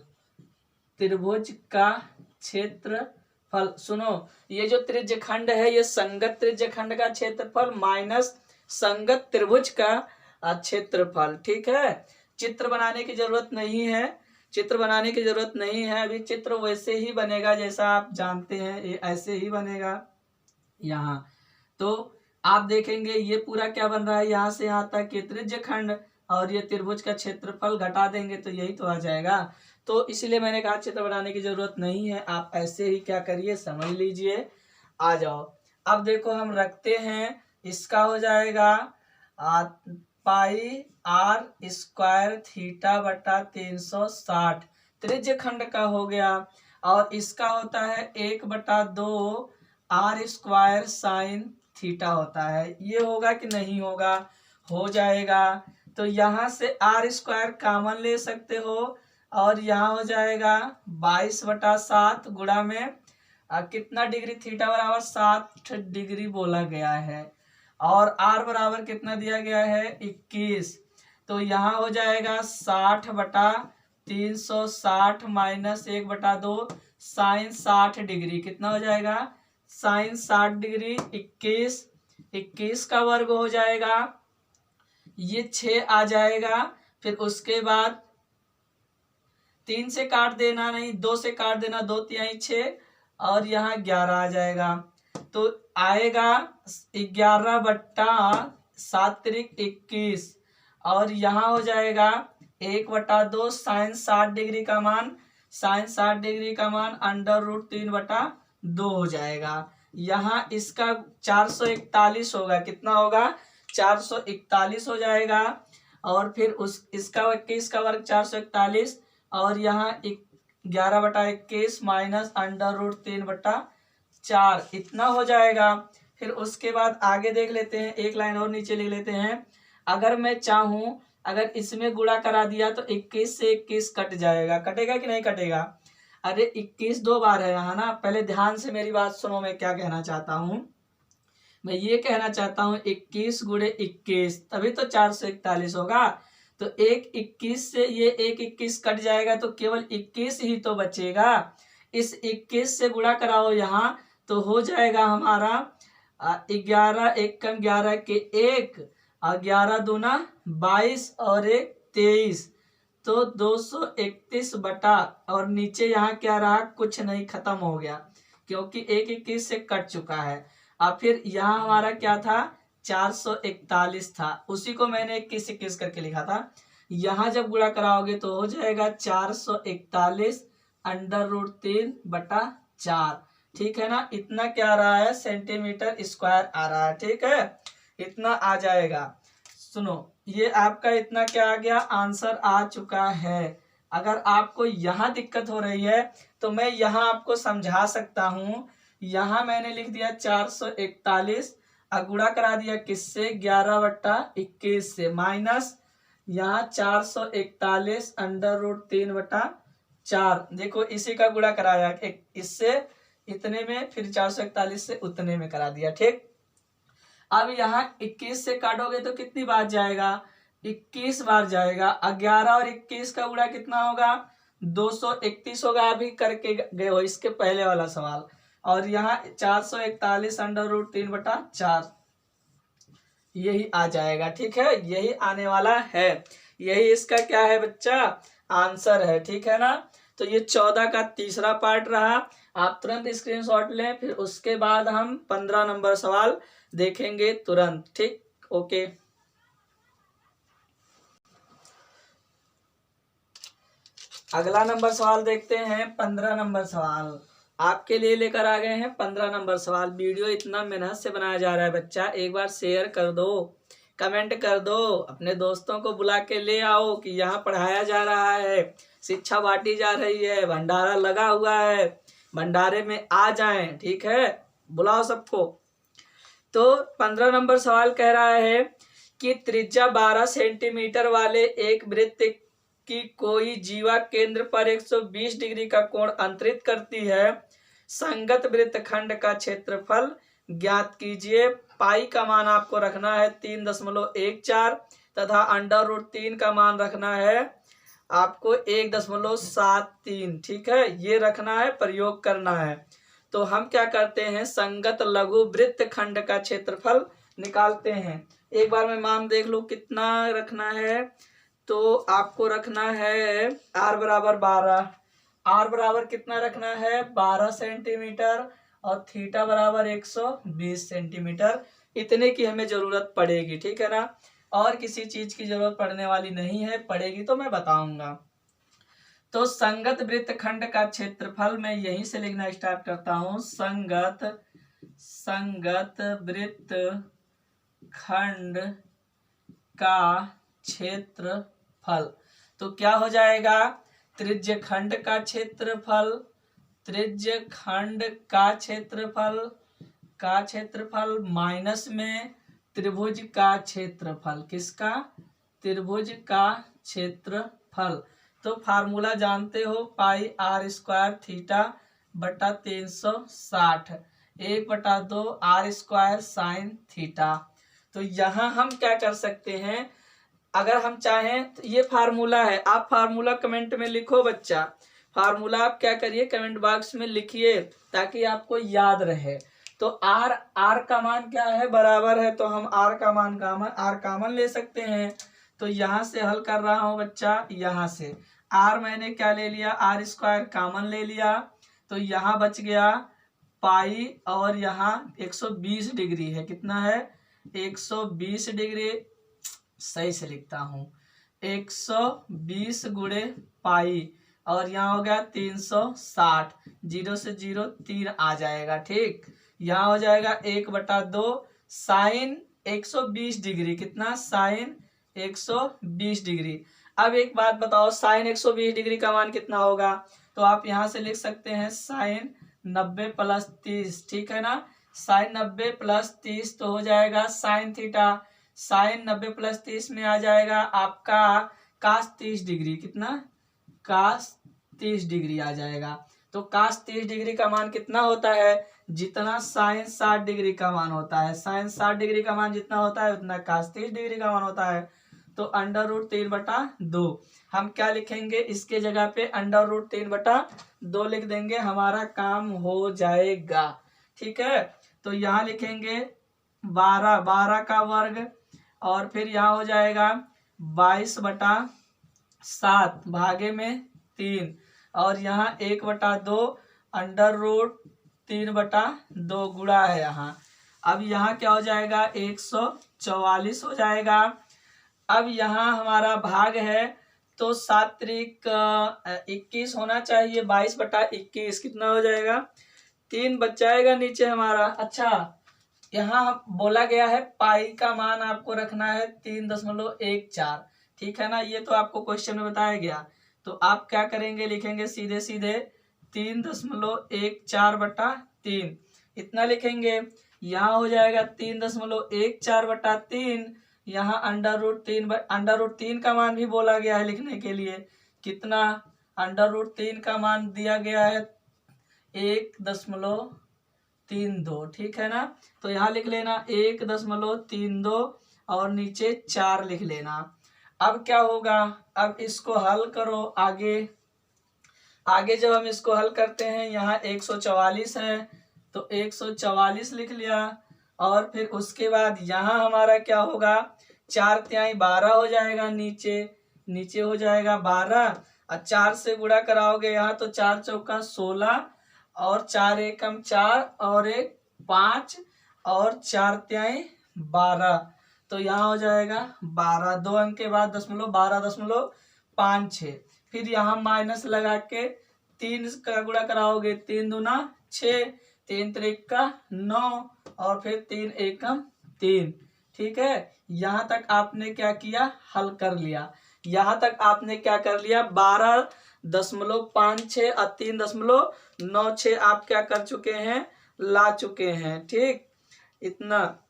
सुनो, ये जो त्रिज्य खंड है ये संगत त्रिज्य खंड का क्षेत्रफल माइनस संगत त्रिभुज का क्षेत्रफल। ठीक है। चित्र बनाने की जरूरत नहीं है, अभी चित्र वैसे ही बनेगा जैसा आप जानते हैं, ये ऐसे ही बनेगा यहाँ। तो आप देखेंगे ये पूरा क्या बन रहा है, यहाँ से यहाँ तक ये त्रिज्य खंड और ये त्रिभुज का क्षेत्रफल घटा देंगे तो यही तो आ जाएगा। तो इसलिए मैंने कहा चित्र बनाने की जरूरत नहीं है, आप ऐसे ही क्या करिए समझ लीजिए, आ जाओ। अब देखो हम रखते हैं, इसका हो जाएगा पाई आर स्क्वायर थीटा बटा 360 त्रिज्य खंड का हो गया, और इसका होता है 1/2 आर स्क्वायर साइन थीटा होता है। ये होगा कि नहीं होगा, हो जाएगा। तो यहाँ से आर स्क्वायर कॉमन ले सकते हो, और यहाँ हो जाएगा 22/7 गुणा में कितना डिग्री, थीटा बराबर 60 डिग्री बोला गया है, और आर बराबर कितना दिया गया है 21। तो यहाँ हो जाएगा 60/360 माइनस 1/2 साइन 60 डिग्री, कितना हो जाएगा साइन 60 डिग्री 21 का वर्ग हो जाएगा, ये 6 आ जाएगा। फिर उसके बाद 3 से काट देना, नहीं 2 से काट देना, 2 तिहाई 6 और यहाँ 11 आ जाएगा। तो आएगा 11/7 21, और यहाँ हो जाएगा 1/2 साइन 60 डिग्री का मान, साइन 60 डिग्री का मान √3/2 हो जाएगा। यहाँ इसका 441 होगा, कितना होगा 441 हो जाएगा। और फिर इसका 21 का वर्ग 441, और यहाँ 11/21 माइनस √3/4 इतना हो जाएगा। फिर उसके बाद आगे देख लेते हैं, एक लाइन और नीचे लिख लेते हैं। अगर मैं चाहूं, अगर इसमें गुणा करा दिया तो 21 से 21 कट जाएगा, कटेगा कि नहीं कटेगा? अरे 21 2 बार है यहाँ ना, पहले ध्यान से मेरी बात सुनो, मैं क्या कहना चाहता हूँ। मैं ये कहना चाहता हूँ 21 गुणे 21 तभी तो 441 होगा। तो 21 से ये 21 कट जाएगा, तो केवल 21 ही तो बचेगा। इस 21 से गुणा कराओ यहाँ, तो हो जाएगा हमारा 11 1 कम 11 के 1 और 11 दूना 22 और 1 23, तो 231 बटा, और नीचे यहाँ क्या रहा, कुछ नहीं, खत्म हो गया क्योंकि 21 से कट चुका है। अब फिर यहाँ हमारा क्या था 441 था, उसी को मैंने 21 करके लिखा था। यहाँ जब गुणा कराओगे तो हो जाएगा 441 √3/4, ठीक है ना। इतना क्या आ रहा है सेंटीमीटर स्क्वायर आ रहा है, ठीक है, इतना आ जाएगा। सुनो, ये आपका इतना क्या आ गया, आंसर आ चुका है। अगर आपको यहाँ दिक्कत हो रही है तो मैं यहाँ आपको समझा सकता हूँ। यहाँ मैंने लिख दिया 441, गुणा करा दिया किससे 11/21 से, माइनस यहाँ 441 √3/4, देखो इसी का गुणा कराया एक इससे इतने में, फिर 441 से उतने में करा दिया, ठीक। अब यहाँ 21 से काटोगे तो कितनी बार जाएगा, 21 बार जाएगा। 11 और 21 का गुणा कितना होगा 231 होगा, अभी करके गए हो इसके पहले वाला सवाल। और यहाँ 441 √3/4 यही आ जाएगा, ठीक है, यही आने वाला है, यही इसका क्या है बच्चा आंसर है, ठीक है ना। तो ये 14 का तीसरा पार्ट रहा, आप तुरंत स्क्रीनशॉट लें, फिर उसके बाद हम 15 नंबर सवाल देखेंगे तुरंत, ठीक, ओके। अगला नंबर सवाल देखते हैं, 15 नंबर सवाल आपके लिए लेकर आ गए हैं। 15 नंबर सवाल, वीडियो इतना मेहनत से बनाया जा रहा है बच्चा, एक बार शेयर कर दो, कमेंट कर दो, अपने दोस्तों को बुला के ले आओ कि यहाँ पढ़ाया जा रहा है, शिक्षा बांटी जा रही है, भंडारा लगा हुआ है, भंडारे में आ जाएं, ठीक है, बुलाओ सबको। तो 15 नंबर सवाल कह रहा है कि त्रिज्या 12 सेंटीमीटर वाले एक वृत्त की कोई जीवा केंद्र पर 120 डिग्री का कोण अंतरित करती है, संगत वृत्तखंड का क्षेत्रफल ज्ञात कीजिए। पाई का मान आपको रखना है 3.14 तथा √3 का मान रखना है आपको 1.73, ठीक है, ये रखना है, प्रयोग करना है। तो हम क्या करते हैं, संगत लघु वृत्तखंड का क्षेत्रफल निकालते हैं। एक बार मैं मान देख लूं कितना रखना है, तो आपको रखना है r बराबर 12, r बराबर कितना रखना है 12 सेंटीमीटर, और थीटा बराबर 120 सेंटीमीटर, इतने की हमें जरूरत पड़ेगी, ठीक है ना। और किसी चीज की जरूरत पड़ने वाली नहीं है, पड़ेगी तो मैं बताऊंगा। तो संगत वृत्तखंड का क्षेत्रफल, मैं यहीं से लिखना स्टार्ट करता हूं। संगत वृत्तखंड का क्षेत्रफल, तो क्या हो जाएगा, त्रिज्यखंड का क्षेत्रफल, त्रिज्यखंड का क्षेत्रफल माइनस में त्रिभुज का क्षेत्रफल। किसका, त्रिभुज का क्षेत्रफल। तो फार्मूला जानते हो, पाई आर स्क्वायर थीटा बटा 360, 1/2 आर स्क्वायर साइन थीटा। तो यहाँ हम क्या कर सकते हैं, अगर हम चाहें तो ये फार्मूला है, आप फार्मूला कमेंट में लिखो बच्चा, फार्मूला आप क्या करिए कमेंट बॉक्स में लिखिए ताकि आपको याद रहे। तो आर का मान क्या है, बराबर है, तो हम आर का मान आर कॉमन ले सकते हैं। तो यहाँ से हल कर रहा हूँ बच्चा, यहाँ से आर मैंने क्या ले लिया, आर स्क्वायर कॉमन ले लिया, तो यहाँ बच गया पाई, और यहाँ 120 डिग्री है, कितना है 120 डिग्री, सही से लिखता हूँ 120 गुणे पाई, और यहाँ हो गया 360, 0 से 0 3 आ जाएगा, ठीक। यहाँ हो जाएगा 1/2 साइन 120 डिग्री, कितना साइन 120 डिग्री। अब एक बात बताओ, साइन 120 डिग्री का मान कितना होगा, तो आप यहाँ से लिख सकते हैं साइन 90 + 30, ठीक है ना। साइन 90 + 30 तो हो जाएगा साइन थीटा, साइन 90 + 30 में आ जाएगा आपका कास 30 डिग्री, कितना कास 30 डिग्री आ जाएगा। तो कास 30 डिग्री का मान कितना होता है, जितना साइन 60 डिग्री का मान होता है, साइन 60 डिग्री का मान जितना होता है उतना कास 30 डिग्री का मान होता है। तो √3/2 हम क्या लिखेंगे, इसके जगह पे √3/2 लिख देंगे, हमारा काम हो जाएगा, ठीक है। तो यहाँ लिखेंगे 12 का वर्ग, और फिर यहाँ हो जाएगा 22/7 भागे में 3, और यहाँ 1/2 √3/2 गुणा है यहाँ। अब यहाँ क्या हो जाएगा 144 हो जाएगा। अब यहाँ हमारा भाग है, तो 7 त्रिक 21 होना चाहिए, 22/21 कितना हो जाएगा 3 बच जाएगा नीचे हमारा। अच्छा, यहाँ बोला गया है पाई का मान आपको रखना है 3.14, ठीक है ना, ये तो आपको क्वेश्चन में बताया गया। तो आप क्या करेंगे, लिखेंगे सीधे सीधे 3.14/3 इतना लिखेंगे। यहाँ हो जाएगा 3.14/3, यहाँ √3 का मान भी बोला गया है लिखने के लिए, कितना √3 का मान दिया गया है 1.32, ठीक है ना। तो यहाँ लिख लेना 1.32 और नीचे 4 लिख लेना। अब क्या होगा, अब इसको हल करो, आगे जब हम इसको हल करते हैं, यहाँ 144 है तो 144 लिख लिया, और फिर उसके बाद यहाँ हमारा क्या होगा 4 तिहाई 12 हो जाएगा, नीचे हो जाएगा 12, और 4 से गुणा कराओगे यहाँ तो 4 चौका 16, और 4 एकम 4 और 1 5, और 4 तिहाई 12, तो यहाँ हो जाएगा 12, 2 अंक के बाद 12.56, फिर यहाँ माइनस लगा के 3 का गुणा कराओगे, 3 दूना 6, 3 त्रिका 9, और फिर 3 एकम 3, ठीक है। यहाँ तक आपने क्या किया, हल कर लिया। यहाँ तक आपने क्या कर लिया, 12.56 और 3.96 आप क्या कर चुके हैं, ला चुके हैं, ठीक। इतना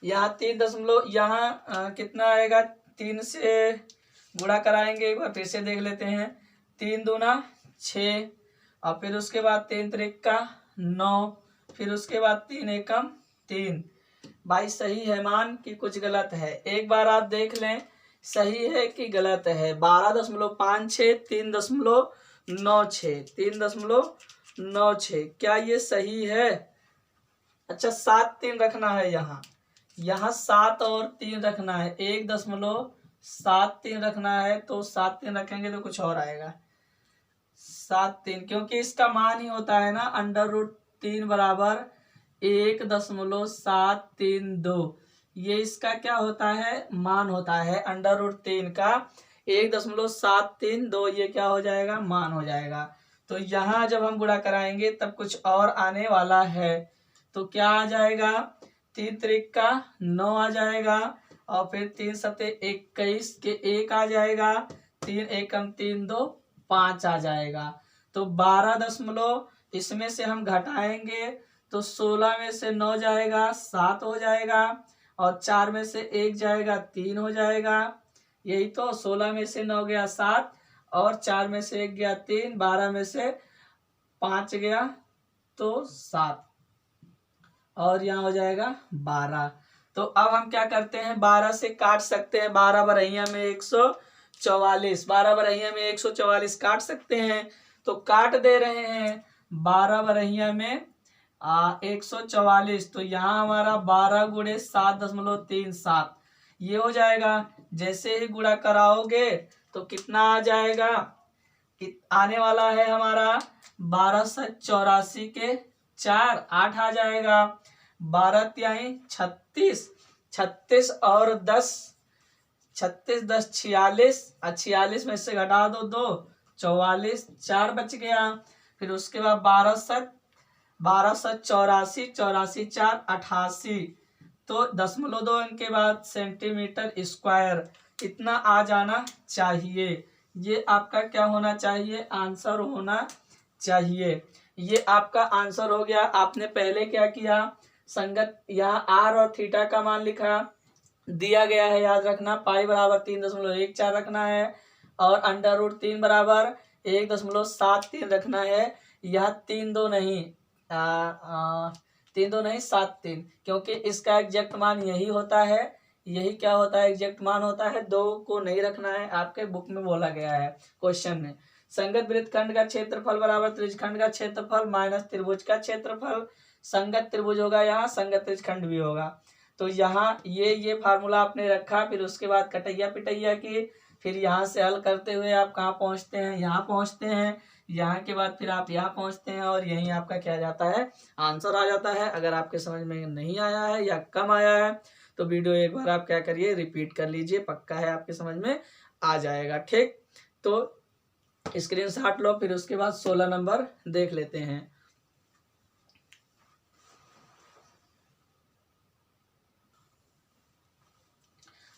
यहाँ 3 यहाँ कितना आएगा, 3 से गुणा कराएंगे, एक बार फिर से देख लेते हैं, 3 दूना 6, और फिर उसके बाद 3 त्रिका 9, फिर उसके बाद 3 एकम 3। भाई सही है मान कि कुछ गलत है, एक बार आप देख लें सही है कि गलत है। 12.56 3.96 3.96, क्या ये सही है। अच्छा 7 3 रखना है, यहाँ 7 और 3 रखना है, 1.73 रखना है, तो 7 3 रखेंगे तो कुछ और आएगा 7 3, क्योंकि इसका मान ही होता है ना √3 बराबर 1.732 ये इसका क्या होता है, मान होता है। √3 का 1.732 ये क्या हो जाएगा, मान हो जाएगा। तो यहाँ जब हम गुणा कराएंगे तब कुछ और आने वाला है। तो क्या आ जाएगा, 3 त्रिक का 9 आ जाएगा, और फिर 3 सते 21 के 1 आ जाएगा, 3 एकम 3 2 5 आ जाएगा। तो 12 इसमें से हम घटाएंगे तो 16 में से 9 जाएगा 7 हो जाएगा, और 4 में से 1 जाएगा 3 हो जाएगा। यही तो 16 में से 9 गया 7, और 4 में से 1 गया 3, 12 में से 5 गया तो 7, और यहाँ हो जाएगा 12। तो अब हम क्या करते हैं, 12 से काट सकते हैं। 12 बरहिया में 144, 12 बरहिया में 144 काट सकते हैं। तो काट दे रहे हैं 12 बरहिया में 144। तो यहाँ हमारा 12 गुणे 7.37 ये हो जाएगा। जैसे ही गुणा कराओगे तो कितना आ जाएगा, आने वाला है हमारा 1284 के 4 8 आ जाएगा। 12 तिहाई 36, 36 और 10, 36 10 46, 46 में से घटा दो 2, 44, 4 बच गया। फिर उसके बाद 1284, 84 4 88, तो 0.2 इनके बाद सेंटीमीटर स्क्वायर इतना आ जाना चाहिए। ये आपका क्या होना चाहिए, आंसर होना चाहिए। ये आपका आंसर हो गया। आपने पहले क्या किया, संगत यहाँ r और थीटा का मान लिखा, दिया गया है याद रखना, पाई बराबर 3.14 रखना है, और √3 बराबर 1.73 रखना है। यह 3 2 नहीं 3 2 नहीं 7 3, क्योंकि इसका एग्जैक्ट मान यही होता है। यही क्या होता है, एग्जैक्ट मान होता है। 2 को नहीं रखना है, आपके बुक में बोला गया है क्वेश्चन में। संगत वृत्तखंड का क्षेत्रफल बराबर त्रिज्यखंड का क्षेत्रफल माइनस त्रिभुज का क्षेत्रफल। संगत त्रिभुज होगा यहाँ, संगत त्रिज्यखंड भी होगा। तो यहाँ ये फार्मूला आपने रखा, फिर उसके बाद कटैया पिटैया की, फिर यहाँ से हल करते हुए आप कहाँ पहुँचते हैं, यहाँ पहुँचते हैं। यहाँ के बाद फिर आप यहाँ पहुँचते हैं, और यहीं आपका क्या जाता है, आंसर आ जाता है। अगर आपके समझ में नहीं आया है या कम आया है तो वीडियो एक बार आप क्या करिए, रिपीट कर लीजिए, पक्का है आपके समझ में आ जाएगा। ठीक, तो स्क्रीनशॉट लो, फिर उसके बाद 16 नंबर देख लेते हैं।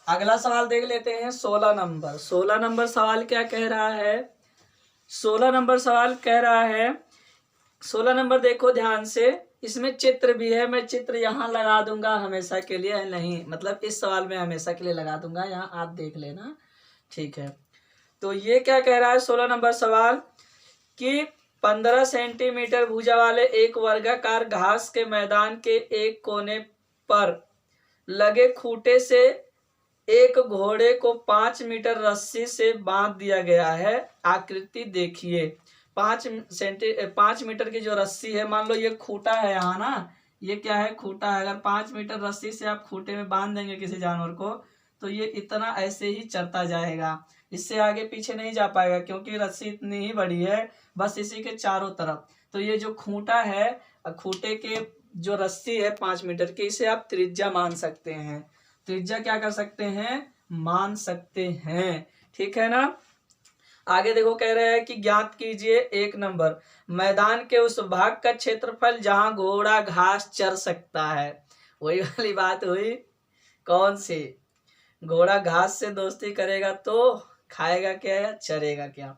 अगला सवाल देख लेते हैं 16 नंबर। 16 नंबर सवाल क्या कह रहा है, 16 नंबर सवाल कह रहा है, 16 नंबर देखो ध्यान से, इसमें चित्र भी है। मैं चित्र यहाँ लगा दूंगा हमेशा के लिए, नहीं मतलब इस सवाल में हमेशा के लिए लगा दूंगा, यहाँ आप देख लेना, ठीक है। तो ये क्या कह रहा है 16 नंबर सवाल कि 15 सेंटीमीटर भुजा वाले एक वर्गाकार घास के मैदान के एक कोने पर लगे खूंटे से एक घोड़े को 5 मीटर रस्सी से बांध दिया गया है। आकृति देखिए। 5 मीटर की जो रस्सी है, मान लो ये खूंटा है यहाँ ना, ये क्या है, खूंटा है। अगर 5 मीटर रस्सी से आप खूंटे में बांध देंगे किसी जानवर को, तो ये इतना ऐसे ही चलता जाएगा, इससे आगे पीछे नहीं जा पाएगा, क्योंकि रस्सी इतनी ही बड़ी है, बस इसी के चारों तरफ। तो ये जो खूंटा है, खूंटे के जो रस्सी है 5 मीटर की, इसे आप त्रिज्या मान सकते हैं। त्रिज्या क्या कर सकते हैं, मान सकते हैं, ठीक है ना। आगे देखो कह रहे हैं कि ज्ञात कीजिए 1 नंबर, मैदान के उस भाग का क्षेत्रफल जहां घोड़ा घास चर सकता है। वही वाली बात हुई, कौन सी, घोड़ा घास से दोस्ती करेगा तो खाएगा क्या या चरेगा क्या।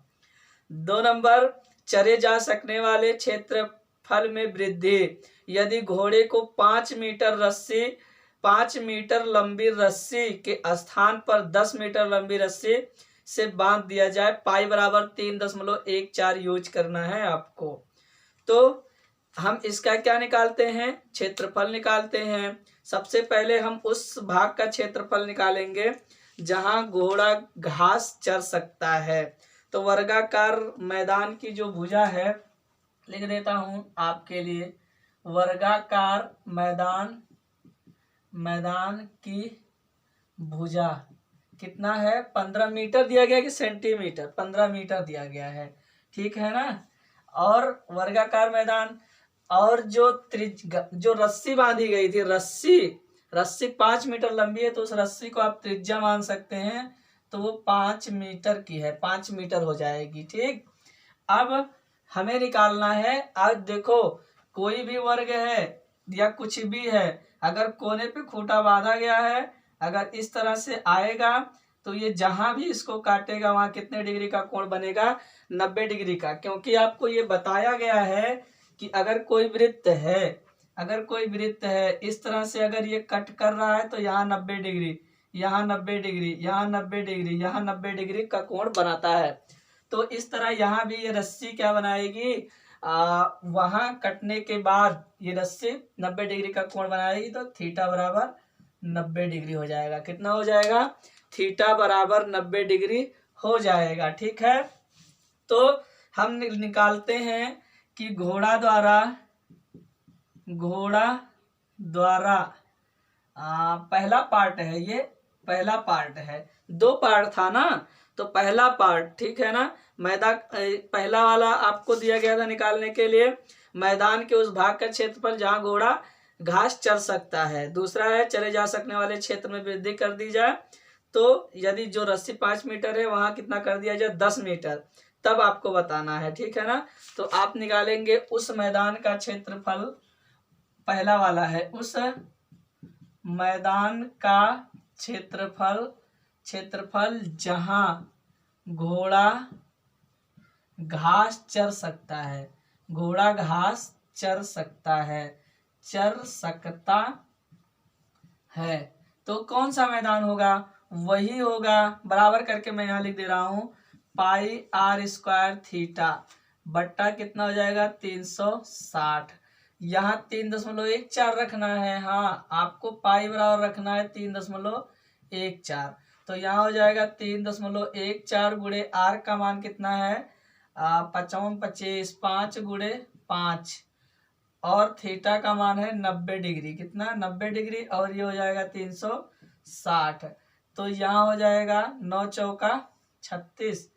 2 नंबर, चरे जा सकने वाले क्षेत्रफल में वृद्धि, यदि घोड़े को 5 मीटर लंबी रस्सी के स्थान पर 10 मीटर लंबी रस्सी से बांध दिया जाए। पाई बराबर 3.14 यूज करना है आपको। तो हम इसका क्या निकालते हैं, क्षेत्रफल निकालते हैं। सबसे पहले हम उस भाग का क्षेत्रफल निकालेंगे जहां घोड़ा घास चर सकता है। तो वर्गाकार मैदान की जो भुजा है, लिख देता हूं आपके लिए, वर्गाकार मैदान की भुजा कितना है, 15 मीटर दिया गया कि सेंटीमीटर, 15 मीटर दिया गया है, ठीक है ना। और वर्गाकार मैदान, और जो रस्सी बांधी गई थी, रस्सी 5 मीटर लंबी है, तो उस रस्सी को आप त्रिज्या मान सकते हैं, तो वो 5 मीटर की है, 5 मीटर हो जाएगी। ठीक, अब हमें निकालना है। आज देखो, कोई भी वर्ग है या कुछ भी है, अगर कोने पे खूंटा बांधा गया है, अगर इस तरह से आएगा तो ये जहां भी इसको काटेगा वहां कितने डिग्री का कोण बनेगा? 90 डिग्री का। क्योंकि आपको ये बताया गया है कि अगर कोई वृत्त है इस तरह से, अगर ये कट कर रहा है तो यहाँ 90 डिग्री, यहाँ 90 डिग्री, यहाँ 90 डिग्री, यहाँ 90 डिग्री का कोण बनाता है। तो इस तरह यहाँ भी ये रस्सी क्या बनाएगी? वहां कटने के बाद ये रस्सी 90 डिग्री का कोण बनाएगी, तो थीटा बराबर 90 डिग्री हो जाएगा। कितना हो जाएगा? थीटा बराबर 90 डिग्री हो जाएगा। ठीक है, तो हम निकालते हैं कि घोड़ा द्वारा पहला पार्ट है, ये पहला पार्ट है, 2 पार्ट था ना, तो पहला पार्ट, ठीक है ना, मैदान पहला वाला आपको दिया गया था निकालने के लिए, मैदान के उस भाग का क्षेत्रफल जहां घोड़ा घास चर सकता है। दूसरा है चले जा सकने वाले क्षेत्र में वृद्धि कर दी जाए, तो यदि जो रस्सी 5 मीटर है वहां कितना कर दिया जाए? 10 मीटर, तब आपको बताना है। ठीक है ना, तो आप निकालेंगे उस मैदान का क्षेत्रफल, पहला वाला है, उस मैदान का क्षेत्रफल जहां घोड़ा घास चर सकता है, घोड़ा घास चर सकता है, तो कौन सा मैदान होगा? वही होगा, बराबर करके मैं यहाँ लिख दे रहा हूं, पाई आर स्क्वायर थीटा बट्टा कितना हो जाएगा? 360। यहाँ 3.14 रखना है। हाँ, आपको पाई बराबर रखना है 3.14, तो यहाँ हो जाएगा 3.14 गुणे आर का मान कितना है? 55 25, 5 गुणे 5, और थीटा का मान है 90 डिग्री। कितना? 90 डिग्री, और ये हो जाएगा 360, तो यहाँ हो जाएगा 9 चौका 36,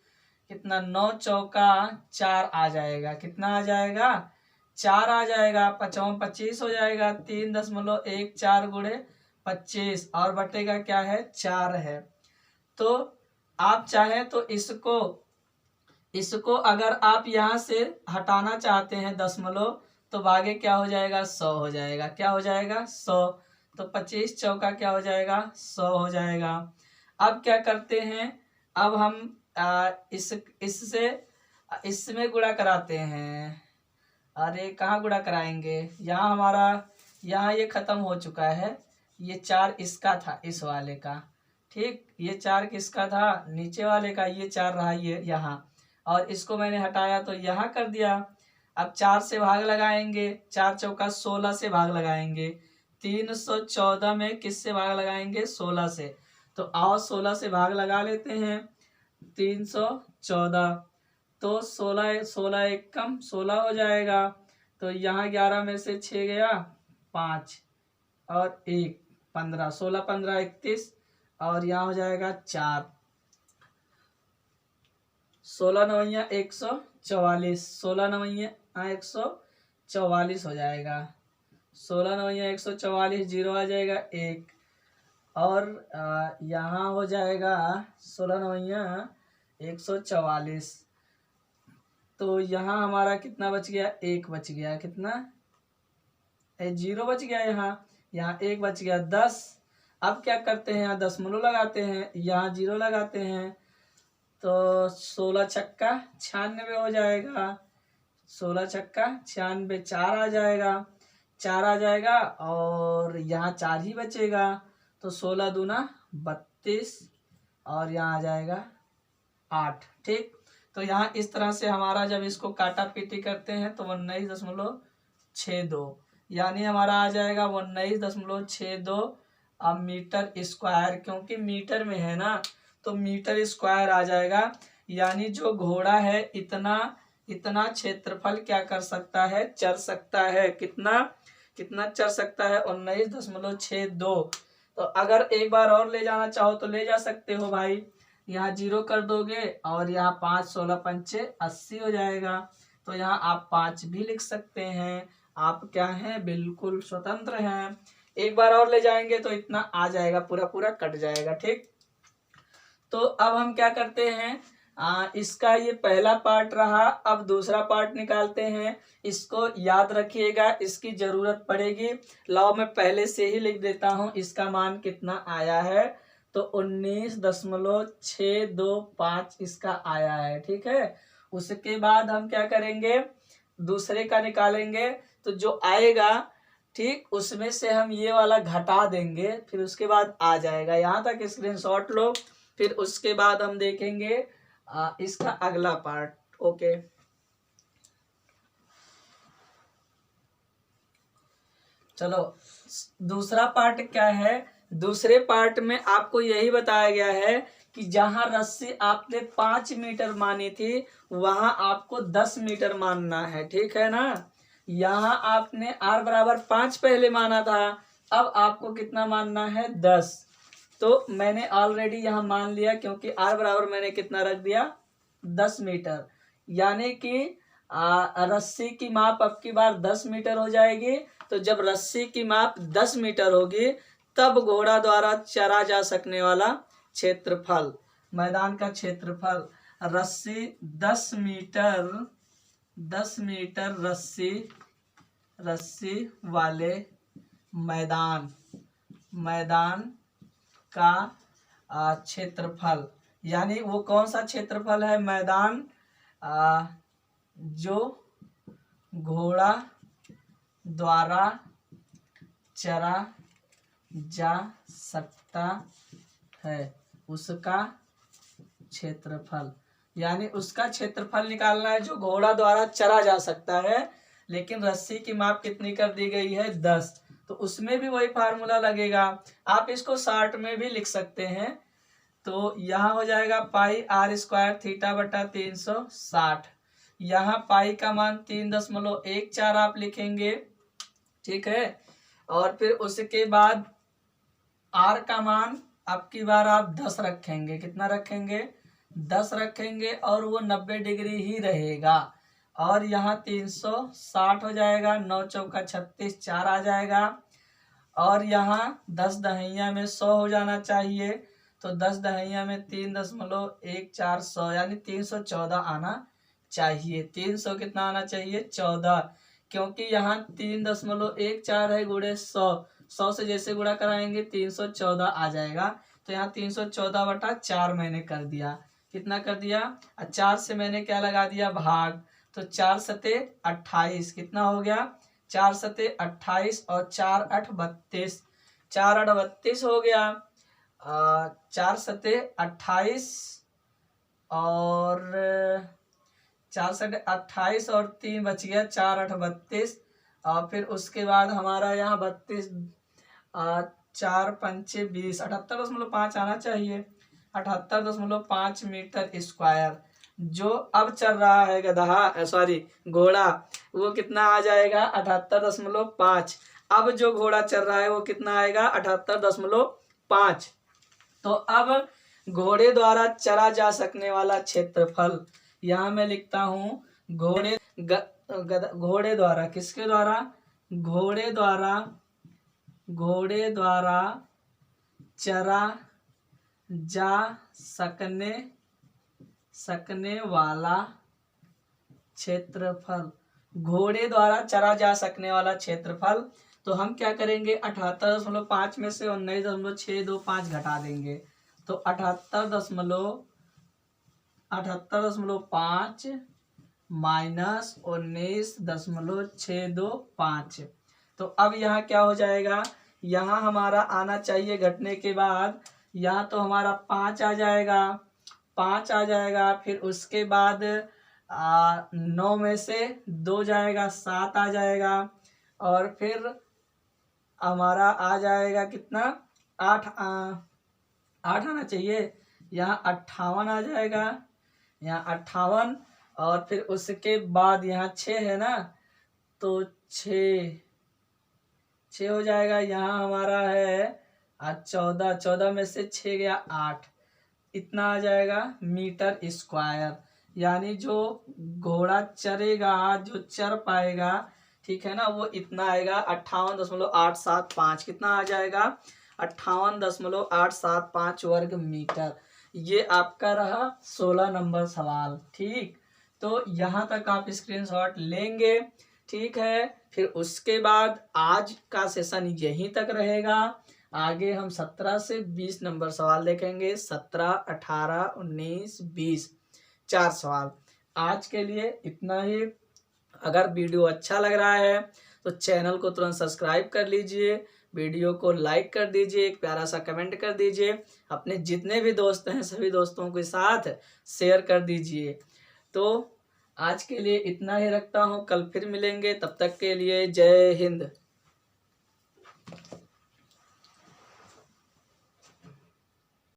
कितना? 9 चौका 4 आ जाएगा। कितना आ जाएगा? 4 आ जाएगा। 55 25 हो जाएगा, 3.14 गुणे 25, और बटेगा क्या है? 4 है। तो आप चाहें तो इसको अगर आप यहाँ से हटाना चाहते हैं दशमलव, तो भागे क्या हो जाएगा? 100 हो जाएगा। क्या हो जाएगा? 100। तो 25 चौका क्या हो जाएगा? 100 हो जाएगा। अब क्या करते हैं? अब हम इसमें गुणा कराते हैं। अरे कहाँ गुणा कराएंगे? यहाँ हमारा, यहाँ ये खत्म हो चुका है, ये 4 इसका था, इस वाले का। ठीक, ये 4 किसका था? नीचे वाले का। ये 4 रहा ये यहाँ, और इसको मैंने हटाया तो यहाँ कर दिया। अब 4 से भाग लगाएंगे, 4 चौका 16 से भाग लगाएंगे। 314 में किससे भाग लगाएंगे? 16 से। तो आओ 16 से भाग लगा लेते हैं। 314, तो 16 एक कम 16 हो जाएगा। तो यहाँ 11 में से 6 गया, 5 और 1 15, 16 15 31, और यहाँ हो जाएगा 4। 16 नवैया 144, 16 नवैया 144 हो जाएगा। 16 नवैया 144, 0 आ जाएगा 1, और यहाँ हो जाएगा 16 नवैया 144, तो यहाँ हमारा कितना बच गया? 1 बच गया। कितना? 0 बच गया। यहाँ 1 बच गया, 10। अब क्या करते हैं? यहाँ दशमलव लगाते हैं, यहाँ 0 लगाते हैं, तो 16 छक्का 96 हो जाएगा। 16 छक्का 96, 4 आ जाएगा, 4 आ जाएगा, और यहाँ 4 ही बचेगा, तो 16 दूना 32, और यहाँ आ जाएगा 8। ठीक, तो यहाँ इस तरह से हमारा जब इसको काटा पीटी करते हैं तो 19.62, यानी हमारा आ जाएगा 19.62 मीटर स्क्वायर। क्योंकि मीटर में है ना, तो मीटर स्क्वायर आ जाएगा। यानी जो घोड़ा है इतना क्षेत्रफल क्या कर सकता है? चर सकता है। कितना चर सकता है? 19.62। तो अगर एक बार और ले जाना चाहो तो ले जा सकते हो भाई। यहाँ 0 कर दोगे, और यहाँ 5 16 पंचे 80 हो जाएगा, तो यहाँ आप 5 भी लिख सकते हैं। आप क्या हैं, बिल्कुल स्वतंत्र हैं। एक बार और ले जाएंगे तो इतना आ जाएगा, पूरा पूरा कट जाएगा। ठीक, तो अब हम क्या करते हैं, इसका ये पहला पार्ट रहा, अब दूसरा पार्ट निकालते हैं। इसको याद रखिएगा, इसकी जरूरत पड़ेगी। लाओ मैं पहले से ही लिख देता हूं, इसका मान कितना आया है, तो 19.625 इसका आया है। ठीक है, उसके बाद हम क्या करेंगे, दूसरे का निकालेंगे, तो जो आएगा ठीक उसमें से हम ये वाला घटा देंगे, फिर उसके बाद आ जाएगा। यहाँ तक स्क्रीनशॉट लो, फिर उसके बाद हम देखेंगे इसका अगला पार्ट। ओके, चलो दूसरा पार्ट क्या है। दूसरे पार्ट में आपको यही बताया गया है कि जहां रस्सी आपने 5 मीटर मानी थी वहां आपको 10 मीटर मानना है। ठीक है ना, यहाँ आपने r बराबर 5 पहले माना था, अब आपको कितना मानना है, 10। तो मैंने ऑलरेडी यहाँ मान लिया, क्योंकि r बराबर मैंने कितना रख दिया, 10 मीटर। यानी कि रस्सी की माप अब की बार 10 मीटर हो जाएगी। तो जब रस्सी की माप 10 मीटर होगी तब घोड़ा द्वारा चरा जा सकने वाला क्षेत्रफल, मैदान का क्षेत्रफल, रस्सी 10 मीटर रस्सी वाले मैदान का क्षेत्रफल, यानी वो कौन सा क्षेत्रफल है, मैदान जो घोड़ा द्वारा चरा जा सकता है उसका क्षेत्रफल। यानी उसका क्षेत्रफल निकालना है जो घोड़ा द्वारा चरा जा सकता है, लेकिन रस्सी की माप कितनी कर दी गई है, 10। तो उसमें भी वही फार्मूला लगेगा। आप इसको शॉर्ट में भी लिख सकते हैं। तो यहाँ हो जाएगा पाई r स्क्वायर थीटा बटा 360। यहाँ पाई का मान 3.14 आप लिखेंगे। ठीक है, और फिर उसके बाद r का मान अब की बार आप 10 रखेंगे। कितना रखेंगे, 10 रखेंगे, और वो 90 डिग्री ही रहेगा। और यहाँ 360 हो जाएगा, 9 चौका 36, 4 आ जाएगा। और यहाँ 10 दहिया में 100 हो जाना चाहिए। तो 10 दहिया में 3.14 100, यानी 314 आना चाहिए। 300 कितना आना चाहिए, 14, क्योंकि यहाँ 3.14 है गुणे 100, 100 से जैसे गुणा कराएंगे 314 आ जाएगा। तो यहाँ 314/4 मैंने कर दिया। कितना कर दिया, 4 से मैंने क्या लगा दिया, भाग। तो 4 सते 28, कितना हो गया, 4 सते 28 और 4 8 32, 4 8 32 हो गया। 4 सते 28 और 4 सते 28 और 3 बच गया, 4 8 32। और फिर उसके बाद हमारा यहाँ 32, 4 पंचे 20, 78.5 आना चाहिए, 78.5 मीटर स्क्वायर। जो अब चल रहा है गधा, सॉरी घोड़ा, वो कितना आ जाएगा, 78.5। अब जो घोड़ा चल रहा है वो कितना आएगा, 78.5। तो अब घोड़े द्वारा चला जा सकने वाला क्षेत्रफल, यहाँ मैं लिखता हूँ घोड़े द्वारा, किसके द्वारा, घोड़े द्वारा चरा जा सकने वाला क्षेत्रफल, घोड़े द्वारा चरा जा सकने वाला क्षेत्रफल। तो हम क्या करेंगे, 78.5 में से 19.625 घटा देंगे। तो 78.5 माइनस 19.625। तो अब यहाँ क्या हो जाएगा, यहाँ हमारा आना चाहिए घटने के बाद, यहाँ तो हमारा 5 आ जाएगा, 5 आ जाएगा। फिर उसके बाद 9 में से 2 जाएगा, 7 आ जाएगा। और फिर हमारा आ जाएगा कितना, 8 आना चाहिए, यहाँ 58 आ जाएगा, यहाँ 58। और फिर उसके बाद यहाँ 6 है ना, तो 6 हो जाएगा। यहाँ हमारा है 14 में से 6 गया 8, इतना आ जाएगा मीटर स्क्वायर। यानी जो घोड़ा चरेगा, जो चर पाएगा, ठीक है ना, वो इतना आएगा 58.875। कितना आ जाएगा? 58.875 वर्ग मीटर। ये आपका रहा 16 नंबर सवाल। ठीक, तो यहाँ तक आप स्क्रीनशॉट लेंगे। ठीक है, फिर उसके बाद आज का सेशन यहीं तक रहेगा। आगे हम 17 से 20 नंबर सवाल देखेंगे। 17, 18, 19, 20, 4 सवाल। आज के लिए इतना ही। अगर वीडियो अच्छा लग रहा है तो चैनल को तुरंत सब्सक्राइब कर लीजिए, वीडियो को लाइक कर दीजिए, एक प्यारा सा कमेंट कर दीजिए, अपने जितने भी दोस्त हैं सभी दोस्तों के साथ शेयर कर दीजिए। तो आज के लिए इतना ही रखता हूँ, कल फिर मिलेंगे, तब तक के लिए जय हिंद।